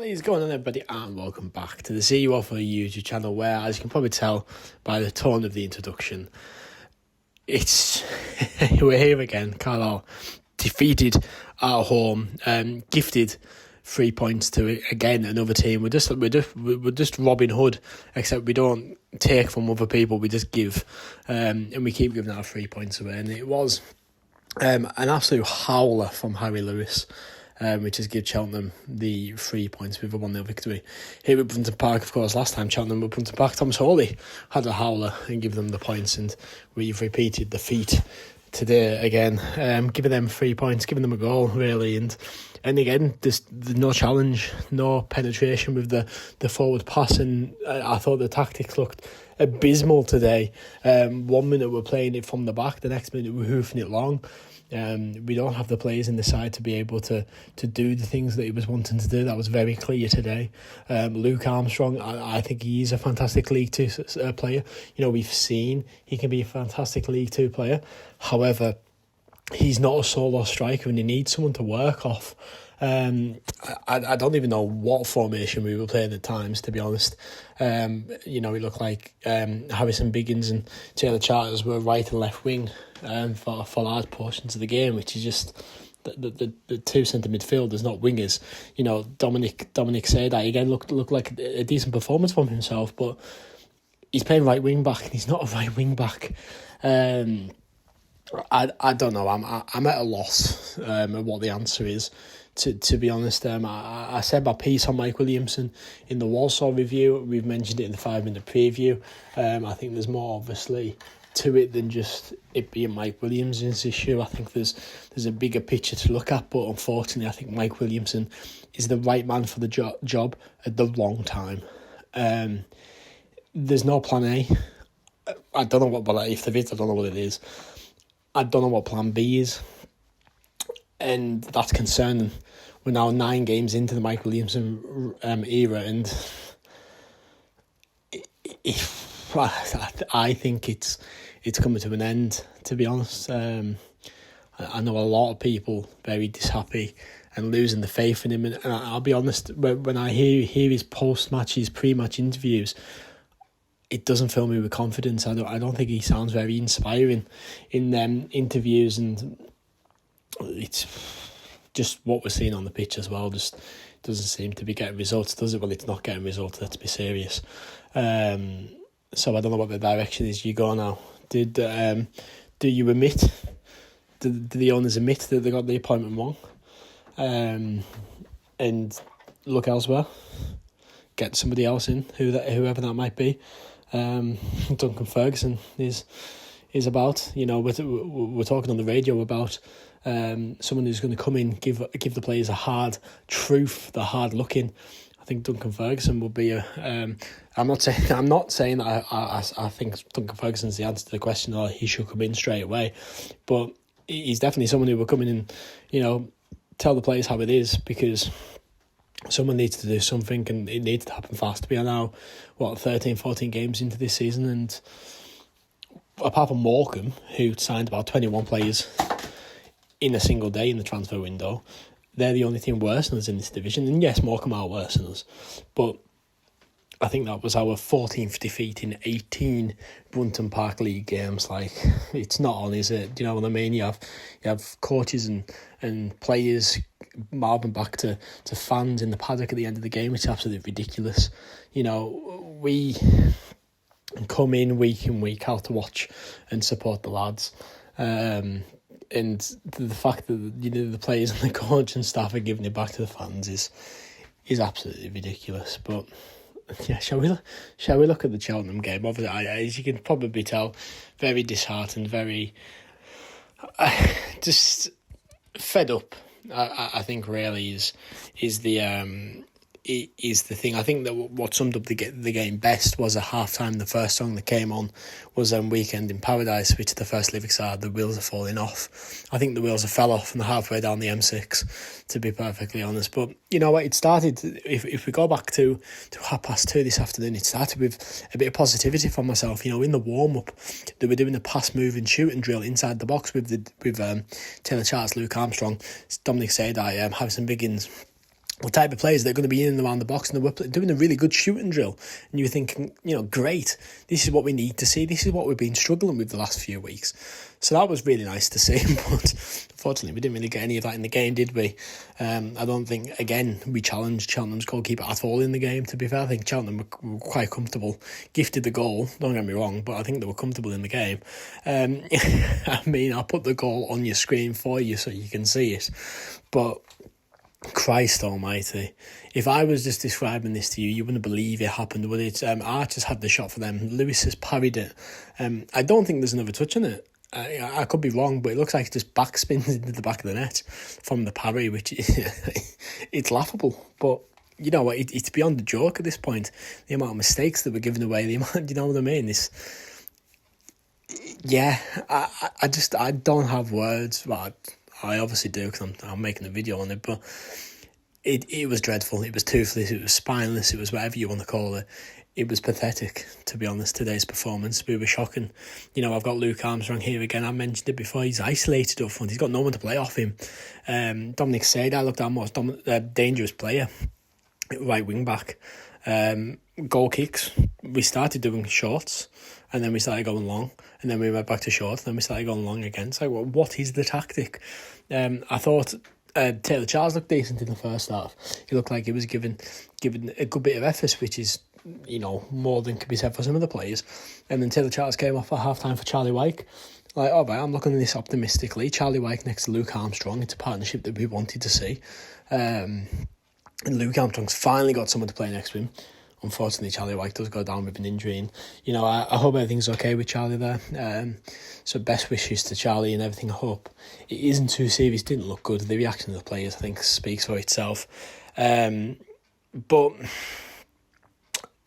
What is going on, everybody, and welcome back to the CUFC YouTube channel, where, as you can probably tell by the tone of the introduction, it's we're here again. Carlisle defeated at home, gifted 3 points to again another team. We're just Robin Hood, except we don't take from other people, we just give, and we keep giving our 3 points away. And it was an absolute howler from Harry Lewis. Which is give Cheltenham the 3 points with a 1-0 victory. Here at Brunton Park, of course, last time Cheltenham were Brunton Park, Thomas Hawley had a howler and give them the points, and we've repeated the feat today again, giving them 3 points, giving them a goal, really, and again, there's no challenge, no penetration with the forward pass, and I thought the tactics looked abysmal today. 1 minute we're playing it from the back, the next minute we're hoofing it long. We don't have the players in the side to be able to do the things that he was wanting to do. That was very clear today. Luke Armstrong, I think he is a fantastic League Two player. You know, we've seen he can be a fantastic League Two player. However, he's not a solo striker, and he needs someone to work off. I don't even know what formation we were playing at times, to be honest. You know, it looked like Harrison Biggins and Taylor Charters were right and left wing for large portions of the game, which is just the two centre midfielders, not wingers. You know, Dominic Sadai again looked like a decent performance from himself, but he's playing right wing back and he's not a right wing back. I don't know. I'm at a loss at what the answer is. To be honest, I said my piece on Mike Williamson in the Walsall review. We've mentioned it in the 5-minute preview. I think there's more, obviously, to it than just it being Mike Williamson's issue. I think there's a bigger picture to look at, but unfortunately, I think Mike Williamson is the right man for the job at the wrong time. There's no plan A. I don't know what, if there is, I don't know what it is. I don't know what plan B is. And that's concerning. We're now 9 games into the Mike Williamson era, and I think it's coming to an end, to be honest. I know a lot of people very dishappy and losing the faith in him, and I'll be honest, when I hear his post-match, his pre-match interviews, it doesn't fill me with confidence. I don't think he sounds very inspiring in them interviews, and it's just what we're seeing on the pitch as well. Just doesn't seem to be getting results, does it? Well, it's not getting results, let's be serious. So I don't know what the direction is you go now. Do you admit, do the owners admit that they got the appointment wrong, and look elsewhere, get somebody else in, whoever that might be? Duncan Ferguson is about, you know, we're talking on the radio about someone who's going to come in, give the players a hard truth, the hard looking. I think Duncan Ferguson will be I'm not saying that I think Duncan Ferguson's the answer to the question, or he should come in straight away, but he's definitely someone who will come in and, you know, tell the players how it is, because someone needs to do something, and it needs to happen fast. We are now 13, 14 games into this season, and apart from Morecambe, who signed about 21 players in a single day in the transfer window, they're the only team worse than us in this division. And yes, Morecambe are worse than us, but I think that was our 14th defeat in 18 Brunton Park League games. Like, it's not on, is it? Do you know what I mean? You have coaches and players mouthing back to fans in the paddock at the end of the game, which is absolutely ridiculous. You know, we come in week out to watch and support the lads. And the fact that, you know, the players and the coach and staff are giving it back to the fans is absolutely ridiculous. But yeah, shall we look at the Cheltenham game? Obviously, as you can probably tell, very disheartened, very just fed up. I think really is the thing. I think that what summed up the game best was a half-time. The first song that came on was Weekend in Paradise, which the first lyrics are, "The wheels are falling off." I think the wheels have fell off from the halfway down the M6, to be perfectly honest. But you know what, it started, if we go back to 2:30 this afternoon, it started with a bit of positivity from myself. You know, in the warm-up, they were doing a pass, move and shoot and drill inside the box with Taylor Charters, Luke Armstrong, Dominic Sadai, Harrison Biggins, the type of players that are going to be in and around the box, and they were doing a really good shooting drill. And you were thinking, great, this is what we need to see. This is what we've been struggling with the last few weeks. So that was really nice to see. But unfortunately, we didn't really get any of that in the game, did we? I don't think, again, we challenged Cheltenham's goalkeeper at all in the game, to be fair. I think Cheltenham were quite comfortable, gifted the goal, don't get me wrong, but I think they were comfortable in the game. I mean, I'll put the goal on your screen for you so you can see it. But Christ almighty, if I was just describing this to you, you wouldn't believe it happened, would it? Archer's had the shot for them. Lewis has parried it. I don't think there's another touch on it. I could be wrong, but it looks like it just backspins into the back of the net from the parry, which it's laughable. But you know what? It's beyond a joke at this point. The amount of mistakes that were given away, the amount, you know what I mean? I don't have words. Well, I obviously do because I'm making a video on it, but it was dreadful. It was toothless. It was spineless. It was whatever you want to call it. It was pathetic, to be honest, today's performance. We were shocking. I've got Luke Armstrong here again. I mentioned it before. He's isolated up front. He's got no one to play off him. Dominic Said, I looked at most dangerous player, right wing back. Goal kicks, we started doing shorts, and then we started going long, and then we went back to short, and then we started going long again. So what is the tactic? I thought Taylor Charles looked decent in the first half. He looked like he was given a good bit of effort, which is more than could be said for some of the players. And then Taylor Charles came off at half time for Charlie Wyke. Like, all right, I'm looking at this optimistically. Charlie Wyke next to Luke Armstrong. It's a partnership that we wanted to see. And Luke Armstrong's finally got someone to play next to him. Unfortunately, Charlie Wyke does go down with an injury, and I hope everything's okay with Charlie there. So best wishes to Charlie and everything. I hope it isn't too serious. Didn't look good. The reaction of the players, I think, speaks for itself. But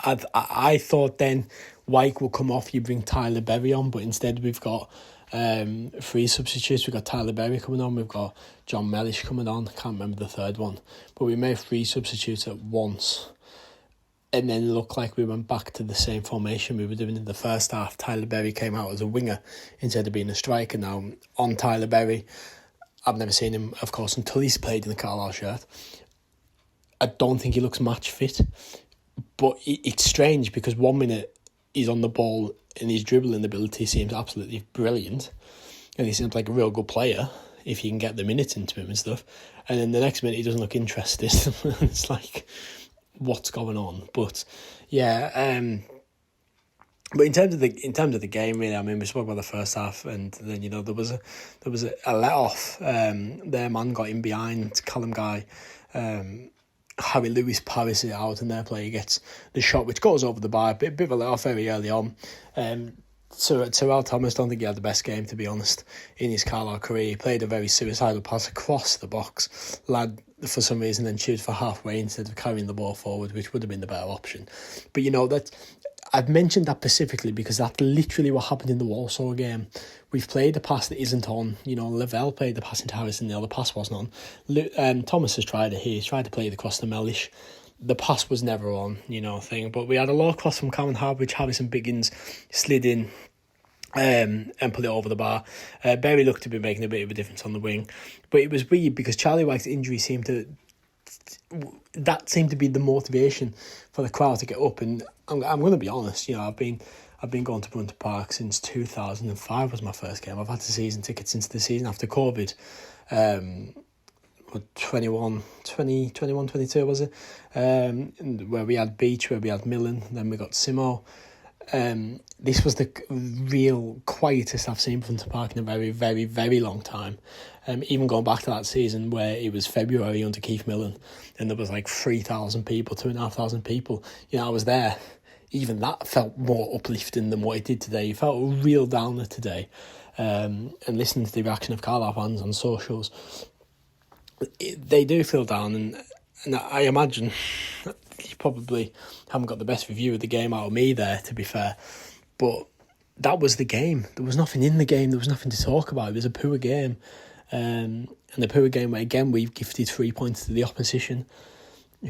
I thought then Wyke will come off. You bring Tyler Berry on, but instead we've got three substitutes. We've got Tyler Berry coming on. We've got John Mellish coming on. I can't remember the third one, but we made three substitutes at once. And then it looked like we went back to the same formation we were doing in the first half. Tyler Berry came out as a winger instead of being a striker. Now, on Tyler Berry, I've never seen him, of course, until he's played in the Carlisle shirt. I don't think he looks match fit. But it's strange because 1 minute he's on the ball and his dribbling ability seems absolutely brilliant. And he seems like a real good player if you can get the minutes into him and stuff. And then the next minute he doesn't look interested. It's like, what's going on? But yeah, but in terms of the game, really, I mean, we spoke about the first half, and then there was a let off. Their man got in behind Callum Guy. Harry Lewis parries it out, and their player gets the shot, which goes over the bar. A bit of a let off very early on. So Terrell Thomas, don't think he had the best game, to be honest, in his Carlisle career. He played a very suicidal pass across the box. Lad, for some reason, then shoots for halfway instead of carrying the ball forward, which would have been the better option. But that I've mentioned that specifically because that's literally what happened in the Walsall game. We've played a pass that isn't on. Lavelle played the pass into Harrison, the other pass wasn't on. Thomas has tried it here. He's tried to play it across to Mellish. The pass was never on, thing. But we had a low cross from Cameron Hard, which Harrison Biggins slid in and put it over the bar. Berry looked to be making a bit of a difference on the wing. But it was weird because Charlie Wyke's injury seemed to be the motivation for the crowd to get up. And I'm going to be honest, I've been going to Brunton Park since 2005 was my first game. I've had the season ticket since the season after COVID. 22 was it? Where we had Beach, where we had Millen, then we got Simo. This was the real quietest I've seen Brunton Park in a very, very, very long time. Even going back to that season where it was February under Keith Millen and there was like 3,000 people, 2,500 people. I was there. Even that felt more uplifting than what it did today. It felt a real downer today. And listening to the reaction of Carlisle fans on socials, they do feel down, and I imagine you probably haven't got the best review of the game out of me there, to be fair, but that was the game. There was nothing in the game. There was nothing to talk about. It was a poor game, and a poor game where, again, we've gifted 3 points to the opposition,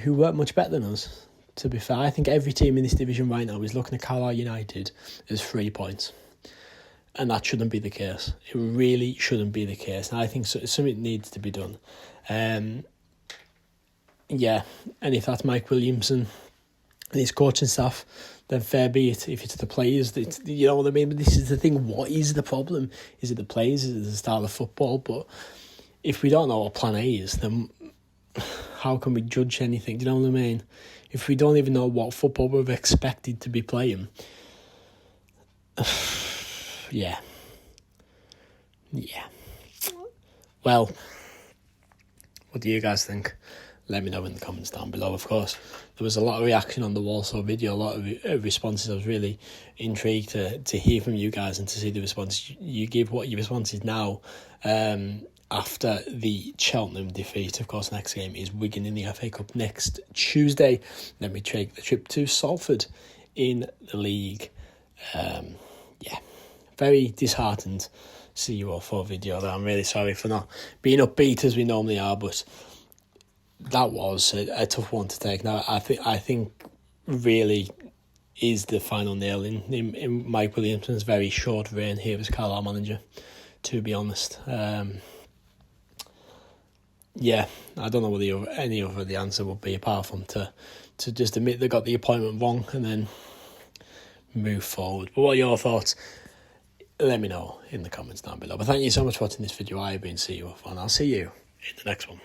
who weren't much better than us, to be fair. I think every team in this division right now is looking at Carlisle United as 3 points. And that shouldn't be the case. It really shouldn't be the case. And I think something needs to be done. yeah, and if that's Mike Williamson and his coaching staff, then fair be it. If it's the players, you know what I mean? But this is the thing, what is the problem? Is it the players? Is it the style of football? But if we don't know what plan A is, then how can we judge anything? Do you know what I mean? If we don't even know what football we're expected to be playing, yeah. Well, what do you guys think? Let me know in the comments down below. Of course, there was a lot of reaction on the Walsall video, a lot of responses. I was really intrigued to hear from you guys and to see the responses you give. What your response is now after the Cheltenham defeat. Of course, next game is Wigan in the FA Cup next Tuesday. Then we take the trip to Salford in the league. Very disheartened CUFC video. I'm really sorry for not being upbeat as we normally are, but that was a tough one to take. Now, I think really is the final nail in Mike Williamson's very short reign here as Carlisle manager, to be honest. I don't know what any other the answer would be apart from to just admit they got the appointment wrong and then move forward. But what are your thoughts? Let me know in the comments down below. But thank you so much for watching this video. I have been CUFC, and I'll see you in the next one.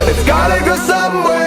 It's gotta go somewhere.